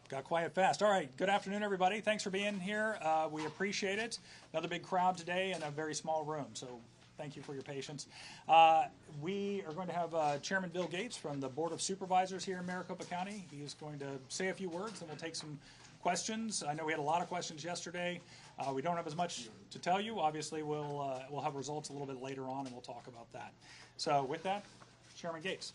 Got quiet fast. All right, good afternoon, everybody. Thanks for being here. We appreciate it. Another big crowd today in a very small room, so thank you for your patience. We are going to have Chairman Bill Gates from the Board of Supervisors here in Maricopa County. He is going to say a few words, and we'll take some questions. I know we had a lot of questions yesterday. We don't have as much to tell you. Obviously, we'll have results a little bit later on, and we'll talk about that. So with that, Chairman Gates.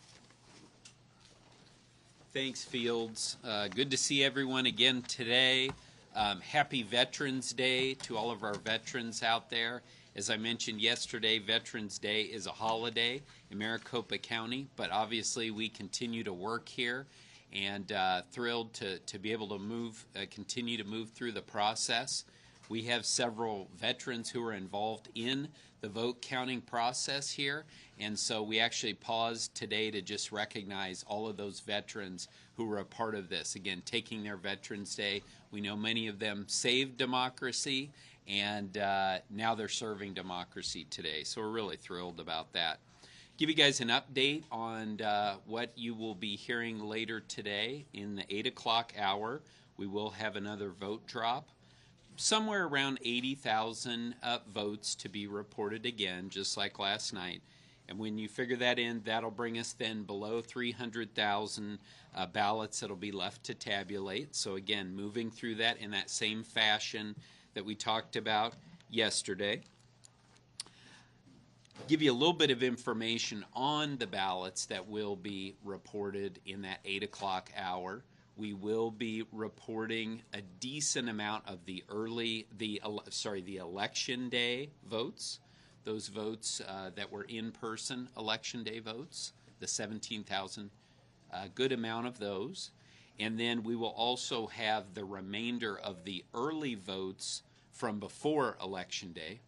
Thanks, Fields. Good to see everyone again today. Happy Veterans Day to all of our veterans out there. As I mentioned yesterday, Veterans Day is a holiday in Maricopa County, but obviously we continue to work here and thrilled to be able to continue to move through the process. We have several veterans who are involved in the vote counting process here, and so we actually paused today to just recognize all of those veterans who were a part of this. Again, taking their Veterans Day. We know many of them saved democracy, and now they're serving democracy today, so we're really thrilled about that. Give you guys an update on what you will be hearing later today. In the 8 o'clock hour, we will have another vote drop. Somewhere around 80,000 votes to be reported again, just like last night. And when you figure that in, that'll bring us then below 300,000 ballots that'll be left to tabulate. So again, moving through that in that same fashion that we talked about yesterday. Give you a little bit of information on the ballots that will be reported in that 8 o'clock hour. We will be reporting a decent amount of the election day votes, those votes that were in-person election day votes, the 17,000, good amount of those. And then we will also have the remainder of the early votes from before election day.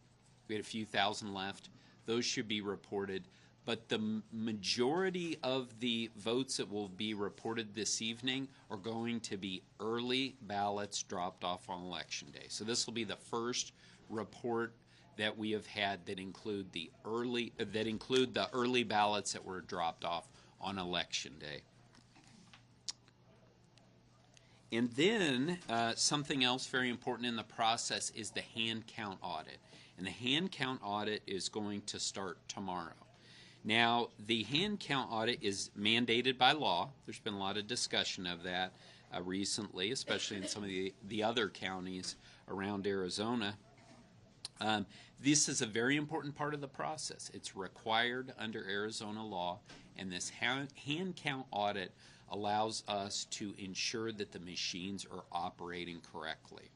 We had a few thousand left. Those should be reported. But the majority of the votes that will be reported this evening are going to be early ballots dropped off on election day. So this will be the first report that we have had that include the early ballots that were dropped off on election day. And then something else very important in the process is the hand count audit. And the hand count audit is going to start tomorrow. Now, the hand count audit is mandated by law. There's been a lot of discussion of that recently, especially in some of the other counties around Arizona. This is a very important part of the process. It's required under Arizona law, and this hand count audit allows us to ensure that the machines are operating correctly.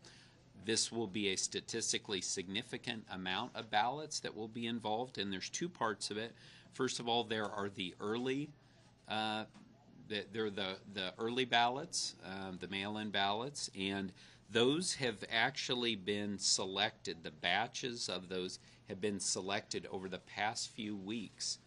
This will be a statistically significant amount of ballots that will be involved, and there's two parts of it. First of all, there are the early, the early ballots, the mail-in ballots, and those have actually been selected. The batches of those have been selected over the past few weeks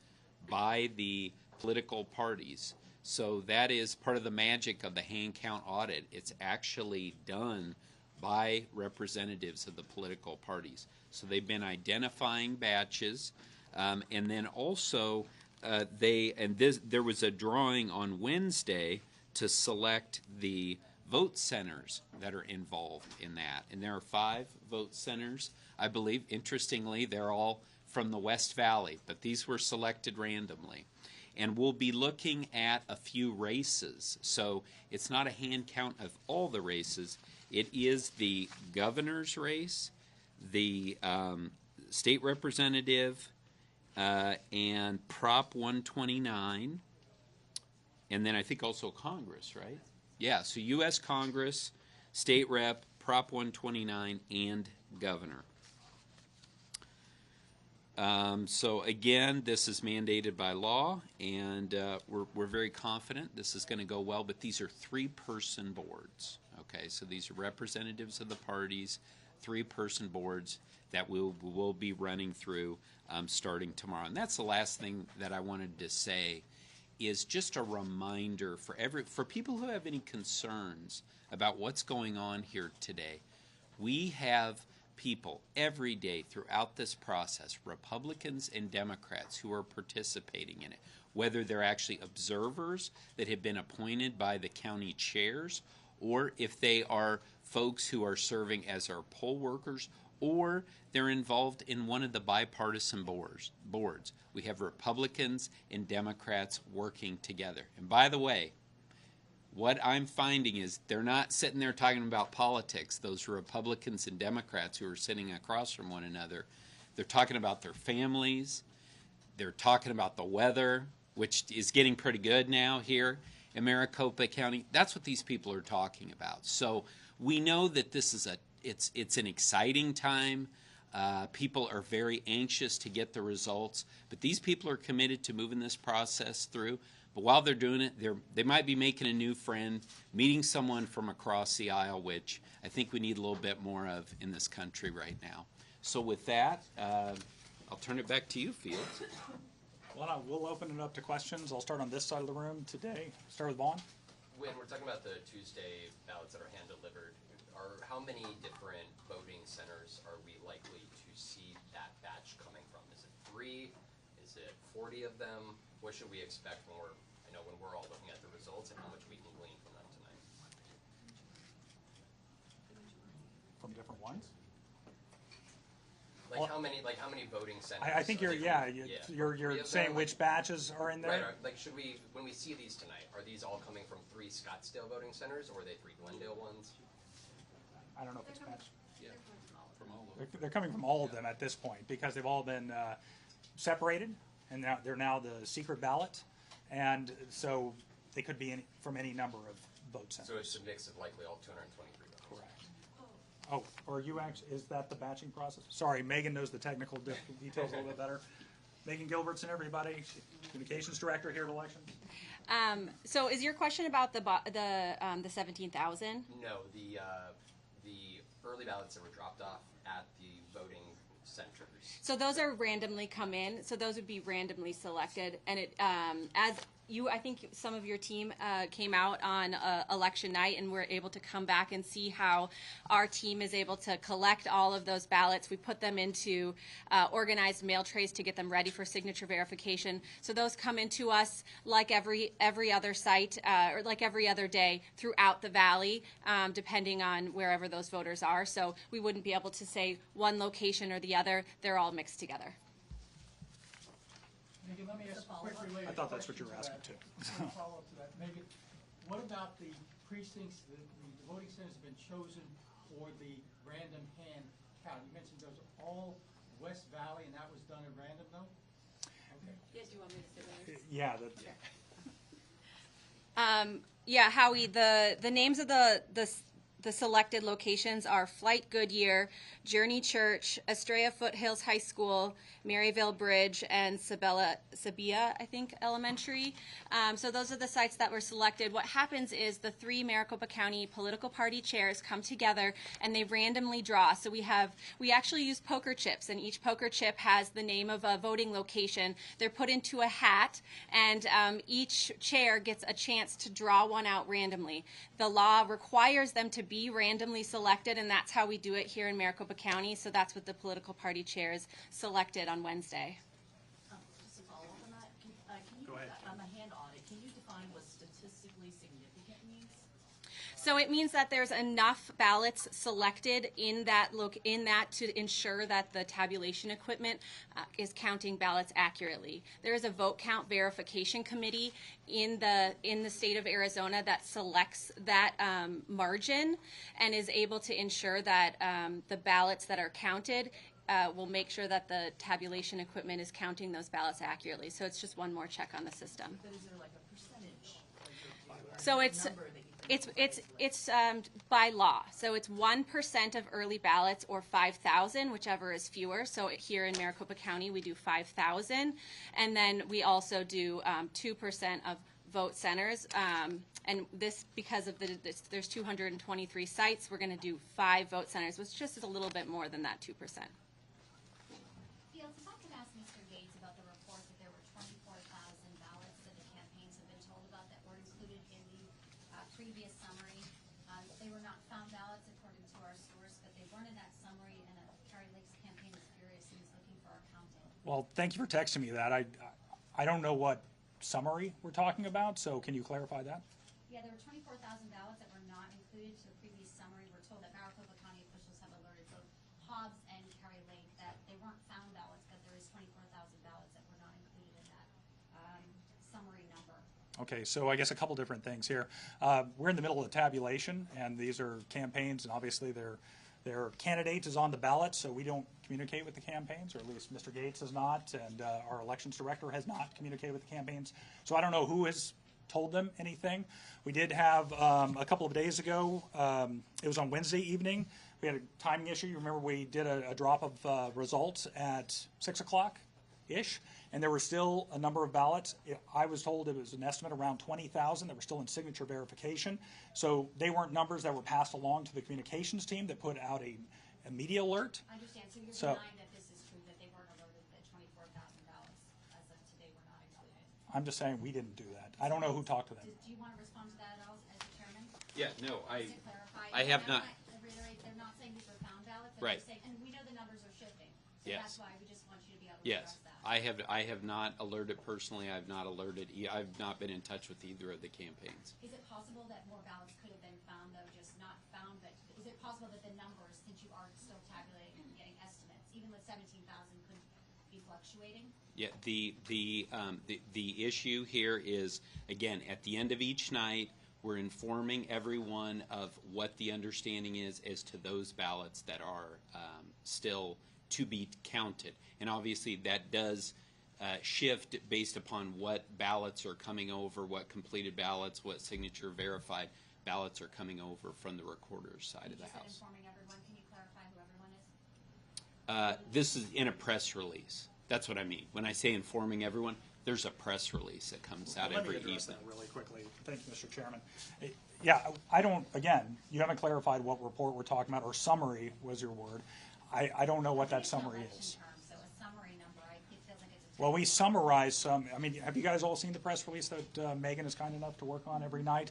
by the political parties. So that is part of the magic of the hand count audit. It's actually done by representatives of the political parties. So they've been identifying batches. And then also, there was a drawing on Wednesday to select the vote centers that are involved in that. And there are 5 vote centers, I believe. Interestingly, they're all from the West Valley, but these were selected randomly. And we'll be looking at a few races. So it's not a hand count of all the races. It is the governor's race, the state representative, and Prop 129, and then I think also Congress, right? Yeah, so U.S. Congress, State Rep, Prop 129, and Governor. So again, this is mandated by law, and we're very confident this is going to go well, but these are 3-person boards, okay? So these are representatives of the parties, 3-person boards that we'll be running through starting tomorrow. And that's the last thing that I wanted to say is just a reminder for people who have any concerns about what's going on here today. We have people every day throughout this process, Republicans and Democrats, who are participating in it, whether they're actually observers that have been appointed by the county chairs or if they are folks who are serving as our poll workers, or they're involved in one of the bipartisan boards. We have Republicans and Democrats working together. And by the way, what I'm finding is they're not sitting there talking about politics, those Republicans and Democrats who are sitting across from one another. They're talking about their families. They're talking about the weather, which is getting pretty good now here in Maricopa County. That's what these people are talking about. So we know that this is it's an exciting time. People are very anxious to get the results, but these people are committed to moving this process through. But while they're doing it, they might be making a new friend, meeting someone from across the aisle, which I think we need a little bit more of in this country right now. So with that, I'll turn it back to you, Fields. Well, we'll open it up to questions. I'll start on this side of the room today. Start with Vaughn. When we're talking about the Tuesday ballots that are hand-delivered, how many different voting centers are we likely to see that batch coming from? Is it 3? Is it 40 of them? What should we expect when we're all looking at the results and how much we can glean from them tonight? From different ones? Like how many voting centers? I think you're saying which batches are in there. Right. Like when we see these tonight, are these all coming from 3 Scottsdale voting centers, or are they 3 Glendale ones? I don't know if it's batch. Yeah, from all of them. They're coming from all of them at this point because they've all been separated, and now they're the secret ballot, and so they could be from any number of vote centers. So it's a mix of likely all 223 votes. Correct. Oh, or you actually, is that the batching process? Sorry, Megan knows the technical details a little bit better. Megan Gilbertson, everybody, Communications Director here at Elections. So is your question about the 17,000? No, the early ballots that were dropped off at the voting centers. So those are randomly come in. So those would be randomly selected, and I think some of your team came out on election night and were able to come back and see how our team is able to collect all of those ballots. We put them into organized mail trays to get them ready for signature verification. So those come into us like every other site or like every other day throughout the valley, depending on wherever those voters are. So we wouldn't be able to say one location or the other. They're all mixed together. Megan, let me ask a quick related question. I thought that's what you were asking too. Follow up to that. Megan, what about the precincts, the voting centers have been chosen for the random hand count? You mentioned those are all West Valley, and that was done at random, though? Okay. Yes, you want me to say that? Yeah. Yeah, Howie, the names of the selected locations are Flight Goodyear, Journey Church, Estrella Foothills High School, Maryville Bridge, and Sabia, I think, Elementary. So those are the sites that were selected. What happens is the 3 Maricopa County political party chairs come together and they randomly draw. So we actually use poker chips, and each poker chip has the name of a voting location. They're put into a hat, and each chair gets a chance to draw one out randomly. The law requires them to be randomly selected, and that's how we do it here in Maricopa County. So that's what the political party chairs selected on Wednesday. Just to follow up on that, can you, Go ahead. on the hand audit, can you define what statistically significant means? So it means that there's enough ballots selected in that to ensure that the tabulation equipment is counting ballots accurately. There is a vote count verification committee in the state of Arizona that selects that margin and is able to ensure that the ballots that are counted will make sure that the tabulation equipment is counting those ballots accurately. So it's just one more check on the system. But is there like a percentage? So it's number that you it's by law. So it's 1% of early ballots or 5,000, whichever is fewer. So here in Maricopa County, we do 5,000, and then we also do 2% of vote centers. And this, because of there's 223 sites, we're going to do 5 vote centers, which just is a little bit more than that 2%. Fields, if I could ask Mr. Gates about the report that there were 24,000 ballots that the campaigns have been told about that were included in the previous summary. They were not found ballots according to our source, but they weren't in that summary, and Carrie Lake's campaign is furious and is looking for our counting. Well, thank you for texting me that. I don't know what summary we're talking about, so can you clarify that? Yeah, there were 24,000 ballots that were not included included to the previous summary. We're told that Maricopa County officials have alerted both Hobbs and Cary Lake that they weren't found ballots, but there is 24,000 ballots that were not included in that summary number. Okay, so I guess a couple different things here. We're in the middle of the tabulation, and these are campaigns, and obviously their candidate is on the ballot, so we don't communicate with the campaigns, or at least Mr. Gates has not, and our elections director has not communicated with the campaigns. So I don't know who has told them anything. We did have a couple of days ago, it was on Wednesday evening, we had a timing issue. You remember we did a drop of results at 6 o'clock-ish, and there were still a number of ballots. I was told it was an estimate around 20,000 that were still in signature verification. So they weren't numbers that were passed along to the communications team that put out a media alert. I understand. So you're So- denying that this is true, that they weren't alerted that 24,000 ballots as of today were not included? I'm just saying we didn't do that. I don't know who talked to them. Do you want to respond to that at all as the chairman? Yeah, no, Just to clarify. I have not. To reiterate, they're not saying these were found ballots. Right. They're just saying, and we know the numbers are shifting. So Yes. that's why we just want you to be able to Yes, address that. I have not alerted personally. I've not alerted. I've not been in touch with either of the campaigns. Is it possible that more ballots could have been found, though, just not found? But is it possible that the numbers, since you are still tabulating and getting estimates, even with 17,000, could be fluctuating? Yeah, the issue here is, again, at the end of each night, we're informing everyone of what the understanding is as to those ballots that are still to be counted. And obviously that does shift based upon what ballots are coming over, what completed ballots, what signature verified ballots are coming over from the recorder's side of the You said house. informing everyone. Can you clarify who everyone is? This is in a press release. That's what I mean. When I say informing everyone, there's a press release that comes out Let me every address evening. that really quickly. Thank you, Mr. Chairman. Yeah, I don't, again, you haven't clarified what report we're talking about, or summary was your word. I don't know what that It's an summary election is. term, so a summary number, it feels like it's a Well, we summarize some, I mean, have you guys all seen the press release that Megan is kind enough to work on every night?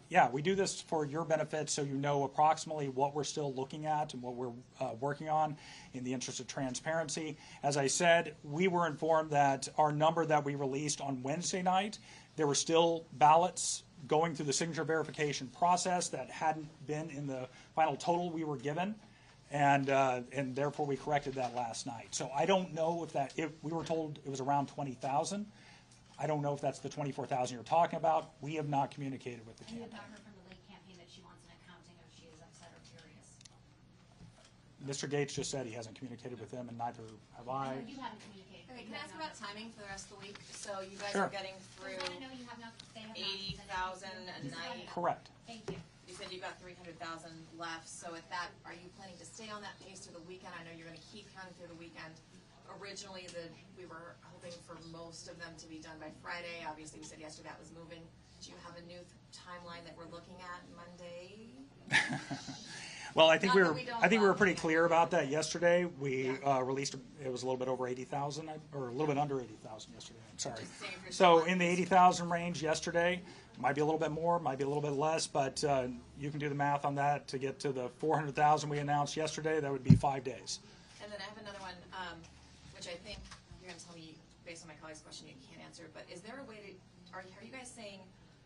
Yeah, we do this for your benefit, so you know approximately what we're still looking at and what we're working on in the interest of transparency. As I said, we were informed that our number that we released on Wednesday night, there were still ballots going through the signature verification process that hadn't been in the final total we were given. And therefore we corrected that last night. So I don't know if we were told it was around 20,000. I don't know if that's the 24,000 you're talking about. We have not communicated with the And you have campaign. not heard from the Lake campaign that she wants an accounting, or she is upset or furious? Mr. Gates just said he hasn't communicated with them, and neither have I I. know you haven't communicated. Can You I have ask not about heard. timing for the rest of the week? So you guys Sure. are getting I through just want to know you have not, they have not. 80,000 a night. Correct. Thank you. You said you've got 300,000 left, so at that, are you planning to stay on that pace through the weekend? I know you're gonna keep counting through the weekend. Originally, we were hoping for most of them to be done by Friday. Obviously, we said yesterday that was moving. Do you have a new timeline that we're looking at Monday? Well, I think Not that we don't were love pretty it. clear about that yesterday. We Yeah. released, it was a little bit over 80,000, or a little bit under 80,000 yesterday, I'm sorry. Just saying if you're So still in the on pace. 80,000 range yesterday, might be a little bit more, might be a little bit less, but you can do the math on that to get to the 400,000 we announced yesterday. That would be 5 days. And then I have another one, which I think you're gonna tell me, based on my colleague's question, you can't answer, but is there a way to, are you guys saying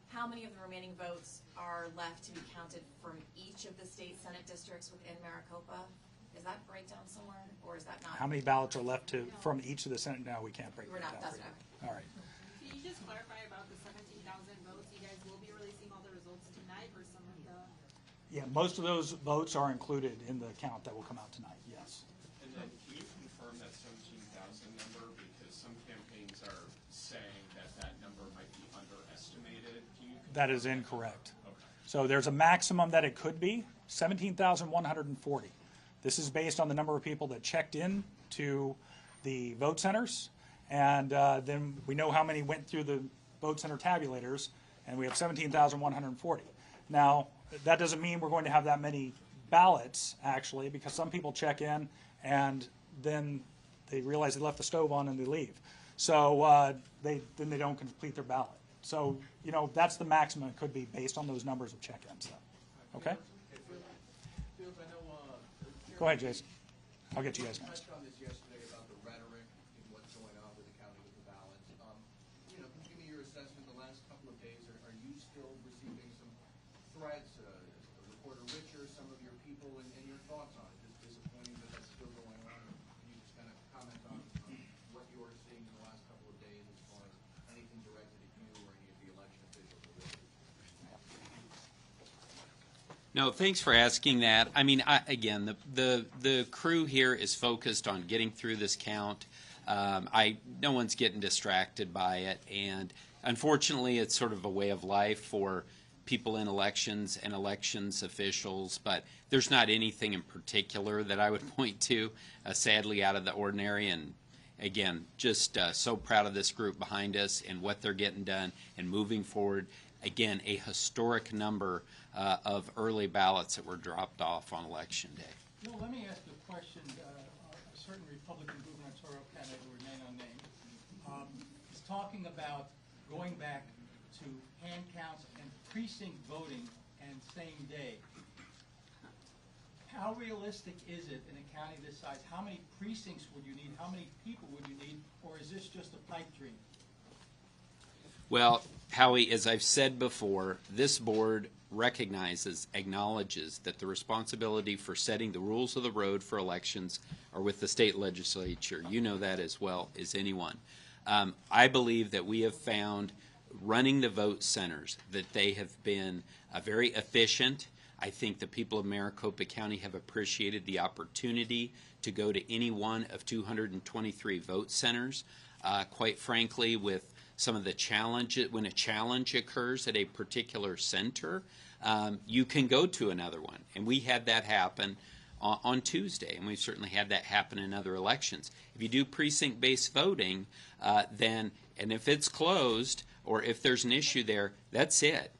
how many of the remaining votes are left to be counted from each of the state senate districts within Maricopa? Is that breakdown somewhere, or is that not? How many ballots are left from each of the Senate? No, we can't break We're that not, down that's for you. not. All right. Can you just clarify about the 17,000 votes? You guys will be releasing all the results tonight, or some of the? Yeah, most of those votes are included in the count that will come out tonight, yes. And then can you confirm that 17,000 number, because some campaigns are saying that number might be underestimated? Can you That is incorrect. Okay. So there's a maximum that it could be, 17,140. This is based on the number of people that checked in to the vote centers, and then we know how many went through the vote center tabulators, and we have 17,140. Now, that doesn't mean we're going to have that many ballots, actually, because some people check in and then they realize they left the stove on and they leave. So then they don't complete their ballot. So, you know, that's the maximum it could be based on those numbers of check-ins. Okay? Fields, I know, Go ahead, Jason. I'll get you guys we next. touched on this yesterday about the rhetoric and what's going on with the counting of the ballots. You know, can you give me your assessment the last couple of days? Are you still receiving some threats, report are richer, some of your people, and your thoughts on it. Just disappointing that that's still going on. Can you just kind of comment on what you're seeing in the last couple of days as far as anything directed at you or any of the election officials? No, thanks for asking that. I mean, again, the crew here is focused on getting through this count. No one's getting distracted by it, and unfortunately, it's sort of a way of life for people in elections and elections officials. But there's not anything in particular that I would point to, sadly, out of the ordinary. And again, just so proud of this group behind us and what they're getting done and moving forward. Again, a historic number of early ballots that were dropped off on Election Day. No, let me ask a question. A certain Republican gubernatorial candidate, who remain unnamed, is talking about going back to hand counts and precinct voting and same day. How realistic is it in a county this size? How many precincts would you need? How many people would you need? Or is this just a pipe dream? Well, Howie, as I've said before, this board recognizes, acknowledges that the responsibility for setting the rules of the road for elections are with the state legislature. You know that as well as anyone. I believe that we have found, running the vote centers, that they have been very efficient. I think the people of Maricopa County have appreciated the opportunity to go to any one of 223 vote centers. Quite frankly, with some of the challenges, when a challenge occurs at a particular center, you can go to another one. And we had that happen on Tuesday, and we've certainly had that happen in other elections. If you do precinct-based voting, then, and if it's closed or if there's an issue there, that's it.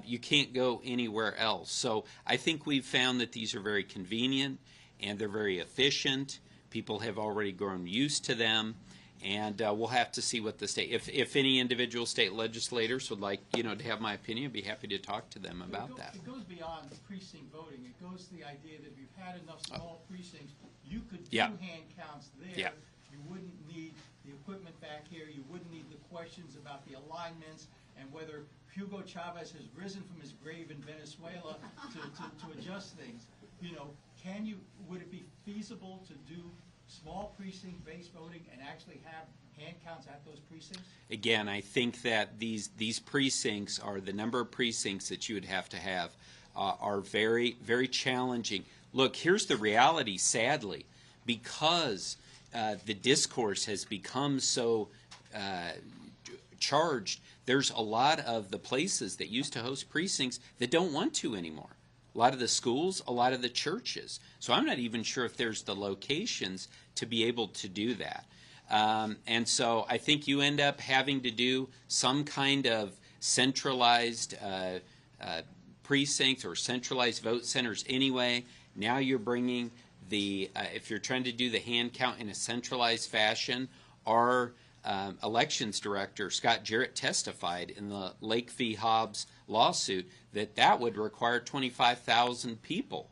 You can't go anywhere else. So I think we've found that these are very convenient and they're very efficient. People have already grown used to them. And we'll have to see what the state, if any individual state legislators would like, to have my opinion, I'd be happy to talk to them about that. It goes beyond precinct voting. It goes to the idea that if you've had enough small precincts, you could do hand counts there. Yeah. You wouldn't need the equipment back here. You wouldn't need the questions about the alignments and whether Hugo Chavez has risen from his grave in Venezuela to adjust things. Would it be feasible to do small precinct-based voting and actually have hand counts at those precincts? Again, I think that these precincts are, the number of precincts that you would have to have are very, very challenging. Look, here's the reality, sadly, because the discourse has become so charged, there's a lot of the places that used to host precincts that don't want to anymore. A lot of the schools, a lot of the churches. So I'm not even sure if there's the locations to be able to do that. And so I think you end up having to do some kind of centralized precincts or centralized vote centers anyway. Now you're bringing if you're trying to do the hand count in a centralized fashion, our elections director, Scott Jarrett, testified in the Lake v. Hobbs lawsuit that would require 25,000 people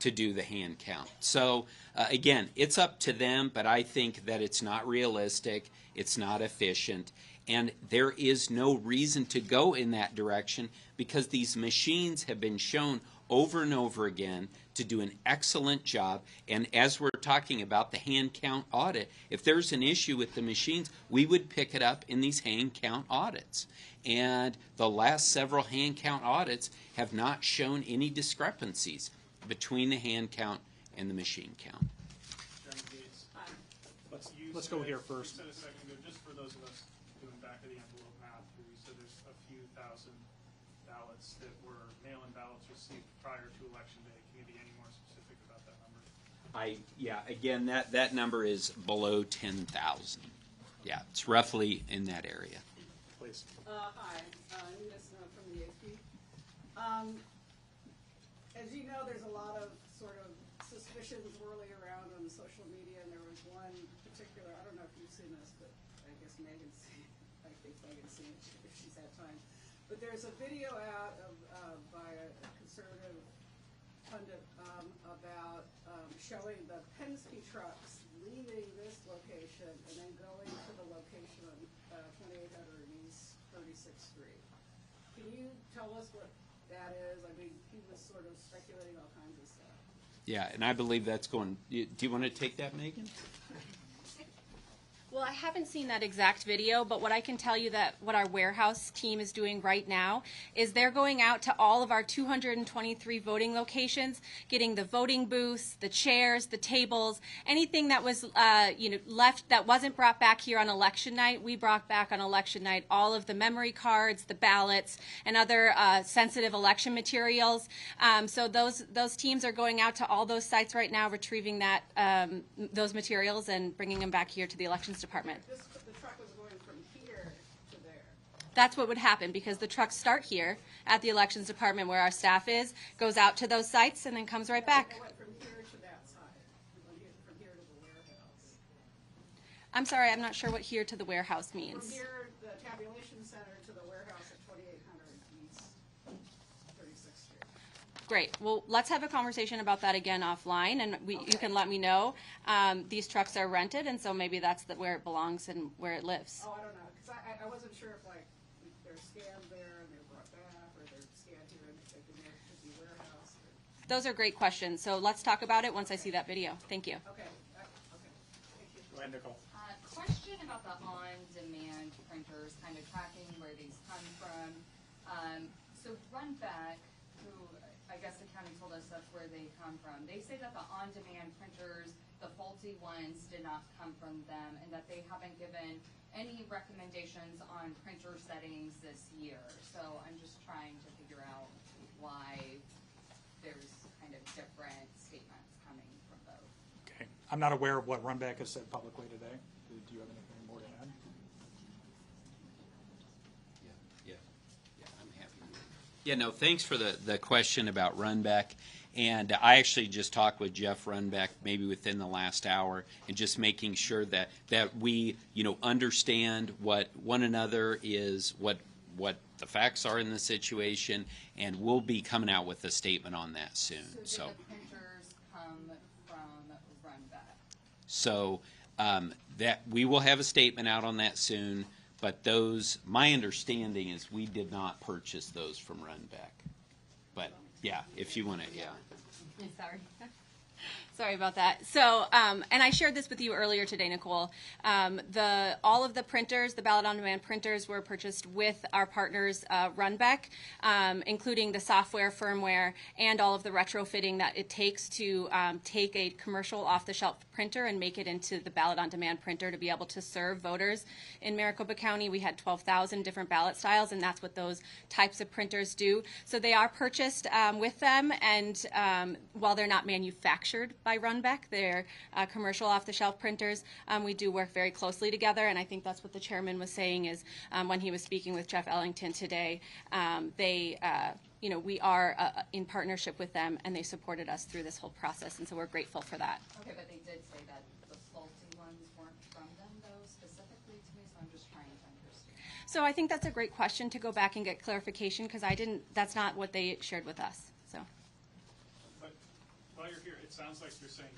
to do the hand count. So again, it's up to them, but I think that it's not realistic, it's not efficient, and there is no reason to go in that direction because these machines have been shown over and over again to do an excellent job. And as we're talking about the hand count audit, if there's an issue with the machines, we would pick it up in these hand count audits. And the last several hand count audits have not shown any discrepancies between the hand count and the machine count. Chairman Gates, Let's go here first. You said a second ago, just for those of us doing back of the envelope math, you said there's a few thousand ballots that were mail-in ballots received prior to Election Day. Can you be any more specific about that number? Again, that number is below 10,000. Yeah, it's roughly in that area. Please. Hi, Nina from the AP. As you know, there's a lot of sort of suspicions whirling around on social media, and there was one particular, I don't know if you've seen this, but I guess Megan's seen it. I think Megan's seen it if she's had time. But there's a video out by a conservative pundit about showing the Penske trucks leaving this location and then going to the location on 2800 East 36th Street. Can you tell us what that is. I mean, he was sort of speculating all kinds of stuff. Yeah, and I believe that's going. Do you want to take that, Megan? Well, I haven't seen that exact video, but what I can tell you that what our warehouse team is doing right now is they're going out to all of our 223 voting locations, getting the voting booths, the chairs, the tables, anything that was left that wasn't brought back here on election night. We brought back on election night all of the memory cards, the ballots, and other sensitive election materials. So those teams are going out to all those sites right now, retrieving that those materials and bringing them back here to the elections department. The truck was going from here to there. That's what would happen because the trucks start here at the elections department where our staff is, goes out to those sites, and then comes right back. It went from here to that side, from here to the warehouse. I'm sorry, I'm not sure what here to the warehouse From means. here, the tabulation center to the warehouse at 2800 East 36th Street. Great. Well, let's have a conversation about that again offline, and you can let me know. These trucks are rented, and so maybe that's where it belongs and where it lives. Oh, I don't know, because I wasn't sure if like they're scanned there and they're brought back, or they're scanned here and they're taken there to the warehouse. Or... Those are great questions. So let's talk about it once I see that video. Thank you. Okay. Okay. Thank you. Go ahead, Nicole. Question about the on-demand printers, kind of tracking where these come from. So Runback, who I guess the county told us that's where they come from. They say that the on-demand printers, the faulty ones, did not come from them, and that they haven't given any recommendations on printer settings this year. So I'm just trying to figure out why there's kind of different statements coming from both. Okay. I'm not aware of what Runback has said publicly today. Do you have anything more to add? Yeah, I'm happy. Yeah, no, thanks for the question about Runback. And I actually just talked with Jeff Runback maybe within the last hour, and just making sure that we, understand what one another is, what the facts are in the situation, and we'll be coming out with a statement on that soon. So did the printers come from Runback? So that we will have a statement out on that soon, but my understanding is we did not purchase those from Runback. But yeah, if you want to, yeah. Sorry. Sorry about that. So, and I shared this with you earlier today, Nicole. All of the printers, the ballot on demand printers, were purchased with our partners, Runback, including the software, firmware, and all of the retrofitting that it takes to take a commercial off-the-shelf printer and make it into the ballot on demand printer to be able to serve voters. In Maricopa County, we had 12,000 different ballot styles, and that's what those types of printers do. So they are purchased with them, and while they're not manufactured by Runback, they're commercial off-the-shelf printers. We do work very closely together, and I think that's what the chairman was saying is when he was speaking with Jeff Ellington today, we are in partnership with them, and they supported us through this whole process, and so we're grateful for that. Okay, but they did say that the faulty ones weren't from them, though, specifically to me, so I'm just trying to understand. So I think that's a great question to go back and get clarification, because that's not what they shared with us. So. But while you're here, it sounds like you're saying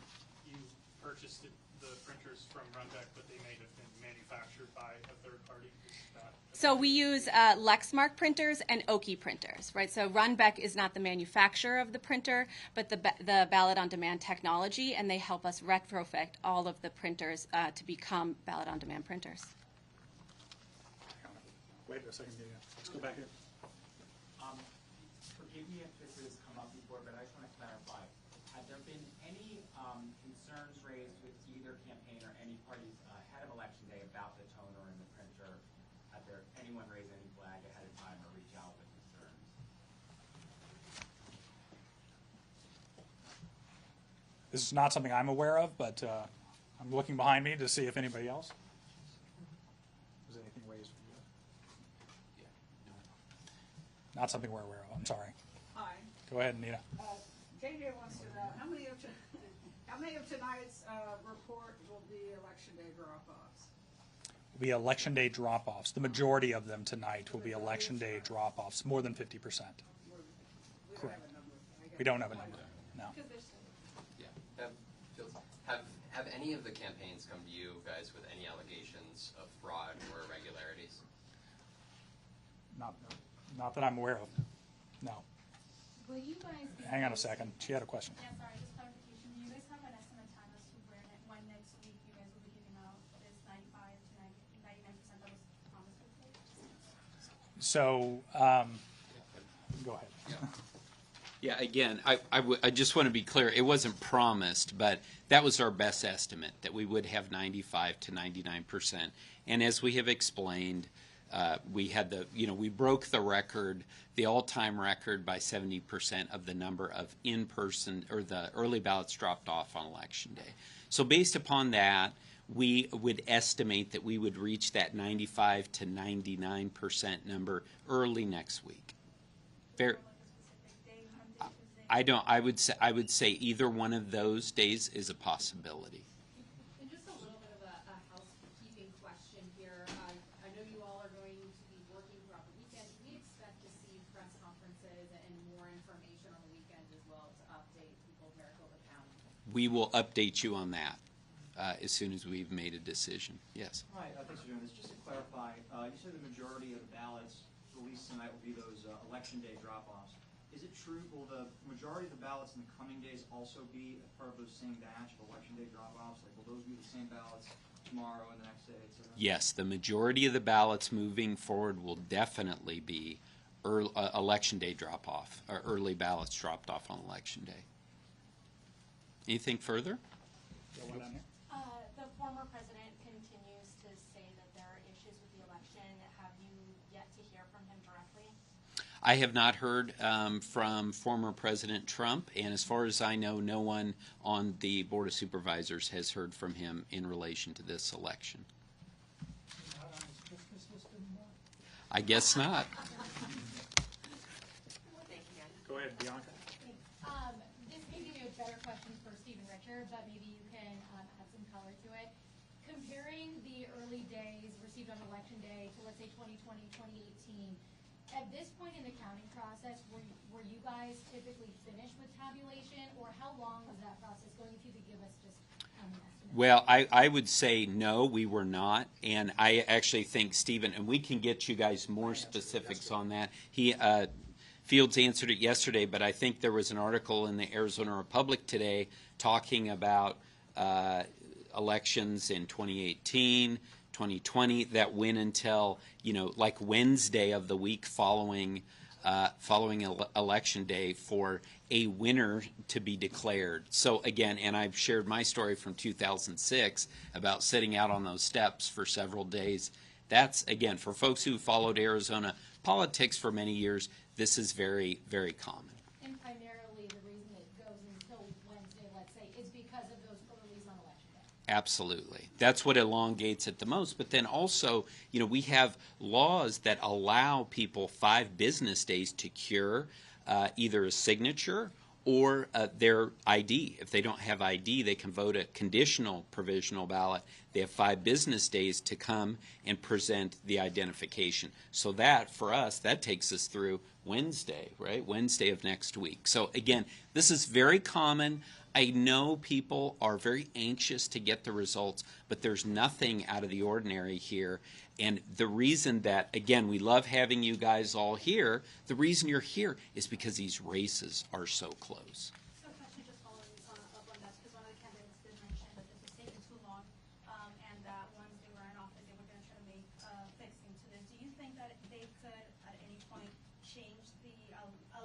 you purchased the printers from Runback, but they may have been manufactured by a third party. So we use Lexmark printers and Oki printers, right? So Runback is not the manufacturer of the printer, but the ballot on demand technology, and they help us retrofit all of the printers to become ballot on demand printers. Wait a second, let's go back here. Forgive me if this has come up before, but I just want to clarify. Have there been any concerns raised with either campaign or any parties ahead of Election Day about the toner and the printer? Have there anyone raise any flag ahead of time or reach out with concerns? This is not something I'm aware of, but I'm looking behind me to see if anybody else. Is anything raised for you? Not something we're aware of. I'm sorry. Hi. Go ahead, Anita. JJ wants to know, how many of tonight's report will be Election Day drop-offs? Will be Election Day drop-offs. The majority of them tonight will be Election Day drop-offs, more than 50%. We don't have a number. We don't have a number, no. Yeah. Have any of the campaigns come to you guys with any allegations of fraud or irregularities? Not that I'm aware of, no. Will you guys be Hang on a second. She had a question. Yeah, sorry, just clarification. Do you guys have an estimate time as to when next week you guys will be giving out this 95 to 99% that was promised before? So, go ahead. Yeah, again, I just want to be clear. It wasn't promised, but that was our best estimate, that we would have 95 to 99%. And as we have explained, we had we broke the record, the all-time record, by 70% of the number of in-person, or the early ballots dropped off on Election Day. So based upon that, we would estimate that we would reach that 95 to 99% number early next week. Fair. I would say either one of those days is a possibility. And just a little bit of a housekeeping question here. I know you all are going to be working throughout the weekend. We expect to see press conferences and more information on the weekend as well to update people of Maricopa County. We will update you on that as soon as we've made a decision. Yes. Hi, thanks for doing this. Just to clarify, you said the majority of the ballots released tonight will be those Election Day drop-offs. Is it true, will the majority of the ballots in the coming days also be a part of those same batch of Election Day drop-offs? Like, will those be the same ballots tomorrow and the next day, et cetera? Yes, the majority of the ballots moving forward will definitely be Election Day drop-off, or early ballots dropped off on Election Day. Anything further? The former president continues to say that there are issues with the election. Have you yet to hear from him directly? I have not heard from former President Trump, and as far as I know, no one on the Board of Supervisors has heard from him in relation to this election. Not on his Christmas list anymore? I guess not. Thank you, guys. Go ahead, Bianca. This may be a better question for Steve and Richard, but maybe you can add some color to it. Comparing the early days received on Election Day to, let's say, 2020, 2018, at this point in the counting process, were you guys typically finished with tabulation, or how long was that process going? If you could give us just an estimate. Well, I would say no, we were not, and I actually think Stephen, and we can get you guys more specifics on that. Fields answered it yesterday, but I think there was an article in the Arizona Republic today talking about elections in 2018, 2020 that went until, like Wednesday of the week following Election Day for a winner to be declared. So again, and I've shared my story from 2006 about sitting out on those steps for several days. That's, again, for folks who followed Arizona politics for many years, this is very, very common. And primarily the reason it goes until Wednesday, let's say, is because of those earlies on Election Day. Absolutely. That's what elongates it the most. But then also, we have laws that allow people 5 business days to cure either a signature or their ID. If they don't have ID, they can vote a conditional provisional ballot. They have 5 business days to come and present the identification. So that, for us, that takes us through Wednesday, right? Wednesday of next week. So again, this is very common. I know people are very anxious to get the results, but there's nothing out of the ordinary here. And the reason that, again, we love having you guys all here, the reason you're here is because these races are so close. So question just following up on that, because one of the candidates did mention that this was taking too long, and that once they were in office, they were going to try to make fixing to this. Do you think that they could, at any point, change the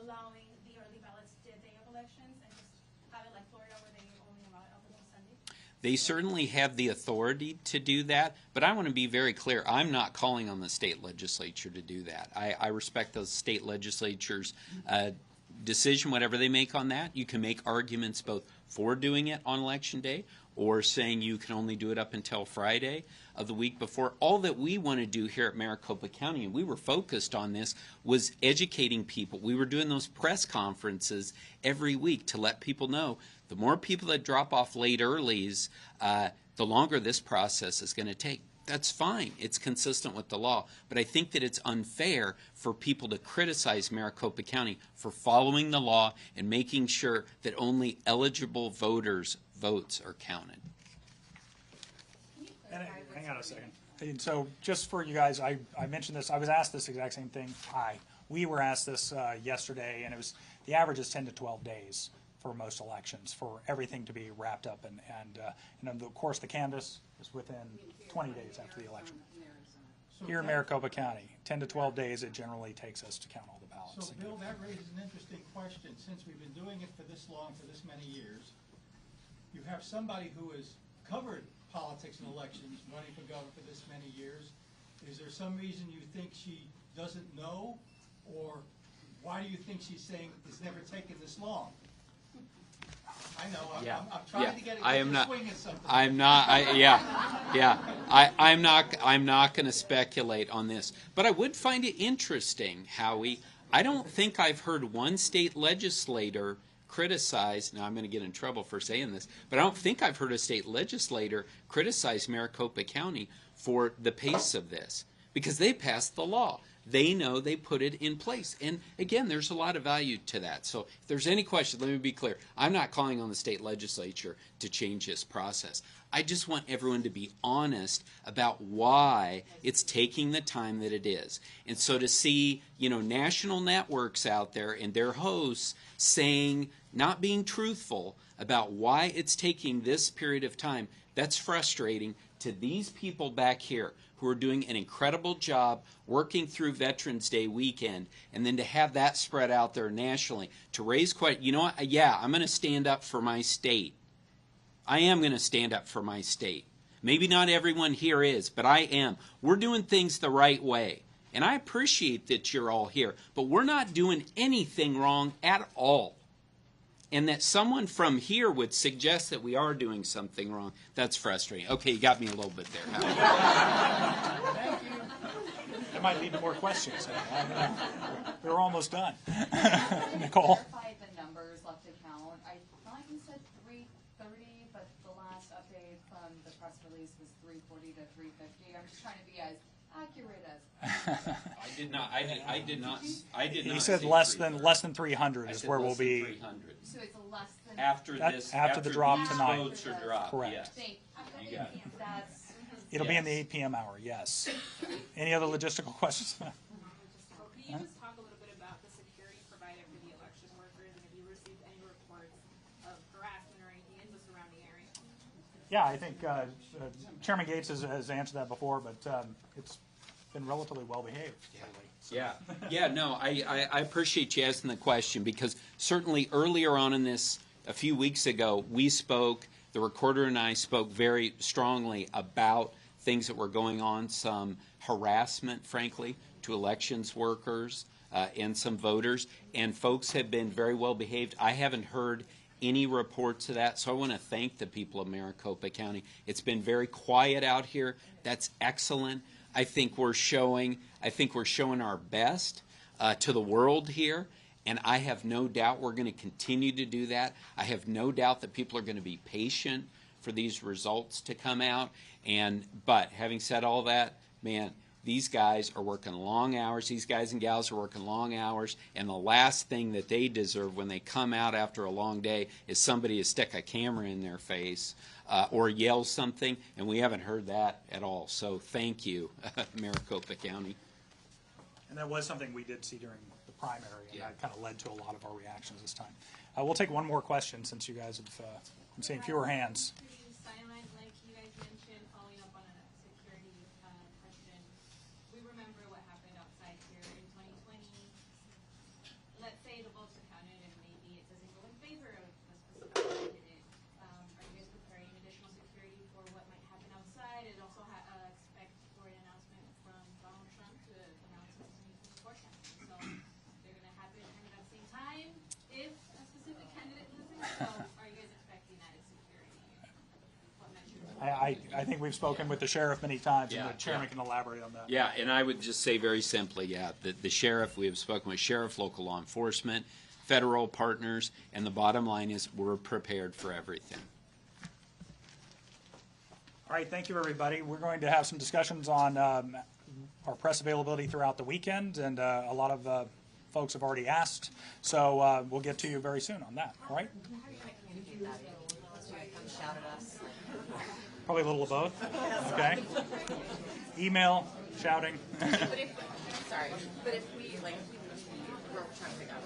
allowing the early ballots the day of elections and just have it like Florida, where they only allow it up until Sunday? They certainly have the authority to do that, but I want to be very clear. I'm not calling on the state legislature to do that. I respect those state legislatures' decision, whatever they make on that. You can make arguments both for doing it on Election Day or saying you can only do it up until Friday of the week before. All that we want to do here at Maricopa County, and we were focused on this, was educating people. We were doing those press conferences every week to let people know the more people that drop off late earlies, the longer this process is going to take. That's fine. It's consistent with the law. But I think that it's unfair for people to criticize Maricopa County for following the law and making sure that only eligible voters' votes are counted. And hang on a second. And so just for you guys, I mentioned this, I was asked this exact same thing. we were asked this yesterday, and the average is 10 to 12 days for most elections for everything to be wrapped up, and of course the canvass is within 20 days after the election. Here in Maricopa County, 10 to 12 days it generally takes us to count all the ballots. So, Bill, that raises an interesting question. Since we've been doing it for this long, for this many years, you have somebody who has covered politics and elections, running for governor for this many years. Is there some reason you think she doesn't know, or why do you think she's saying it's never taken this long? I know. I'm trying to get a swing at something. I'm not going to speculate on this, but I would find it interesting, Howie. I don't think I've heard one state legislator criticize. Now I'm going to get in trouble for saying this, but I don't think I've heard a state legislator criticize Maricopa County for the pace of this, because they passed the law. They know they put it in place. And again, there's a lot of value to that. So if there's any question, let me be clear. I'm not calling on the state legislature to change this process. I just want everyone to be honest about why it's taking the time that it is. And so to see, national networks out there and their hosts saying, not being truthful about why it's taking this period of time, that's frustrating to these people back here who are doing an incredible job working through Veterans Day weekend, and then to have that spread out there nationally, to raise questions. You know what? Yeah, I'm going to stand up for my state. I am going to stand up for my state. Maybe not everyone here is, but I am. We're doing things the right way. And I appreciate that you're all here, but we're not doing anything wrong at all. And that someone from here would suggest that we are doing something wrong, that's frustrating. Okay, you got me a little bit there. Thank you. That might lead to more questions. We're almost done. Nicole? Clarify the numbers left to count. I thought you said 330, but the last update from the press release was 340 to 350. I'm just trying to be as accurate as I did not. He said less than 300 is where we'll be. 300. So it's a less than after the drop these tonight. Votes are dropped. Correct. Yes. You got it. It'll be in the 8 p.m. hour. Yes. Any other logistical questions? Can you just talk a little bit about the security provided for the election workers, and if you received any reports of harassment or anything in the surrounding area? Yeah, I think Chairman Gates has answered that before, but it's been relatively well behaved. So. Yeah. No, I appreciate you asking the question, because certainly earlier on in this, a few weeks ago, we spoke, the recorder and I spoke very strongly about things that were going on, some harassment, frankly, to elections workers and some voters, and folks have been very well behaved. I haven't heard any reports of that, so I want to thank the people of Maricopa County. It's been very quiet out here. That's excellent. I think we're showing our best to the world here, and I have no doubt we're going to continue to do that. I have no doubt that people are going to be patient for these results to come out. But having said all that, man, these guys are working long hours. These guys and gals are working long hours, and the last thing that they deserve when they come out after a long day is somebody to stick a camera in their face or yell something, and we haven't heard that at all. So thank you, Maricopa County. And that was something we did see during the primary, and that kind of led to a lot of our reactions this time. We'll take one more question since you guys have, I'm seeing fewer hands. Silent, like you guys mentioned, following up on a security question. We remember what happened outside here in 2020. Let's say the votes are counted and maybe it doesn't go in favor of a specific candidate. Are you guys preparing additional security for what might happen outside? And also expect for an announcement from Donald Trump to announce his 2024 campaign. So they're going to happen kind of at the same time if a specific candidate loses. So are you guys expecting added security? What measures? I think we've spoken with the sheriff many times, and the chairman can elaborate on that. Yeah, and I would just say very simply, the sheriff, we have spoken with sheriff, local law enforcement, federal partners, and the bottom line is we're prepared for everything. All right, thank you, everybody. We're going to have some discussions on our press availability throughout the weekend, and a lot of folks have already asked, so we'll get to you very soon on that, all right? Shout at us. Probably a little of both, okay? Email, shouting. But if we trying to figure out.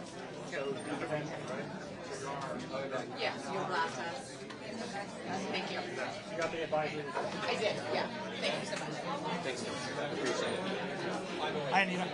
Yeah, your last test. Thank you. You got the advisory. I did, yeah. Thank you so much. Thanks, Appreciate it. Hi, Anita.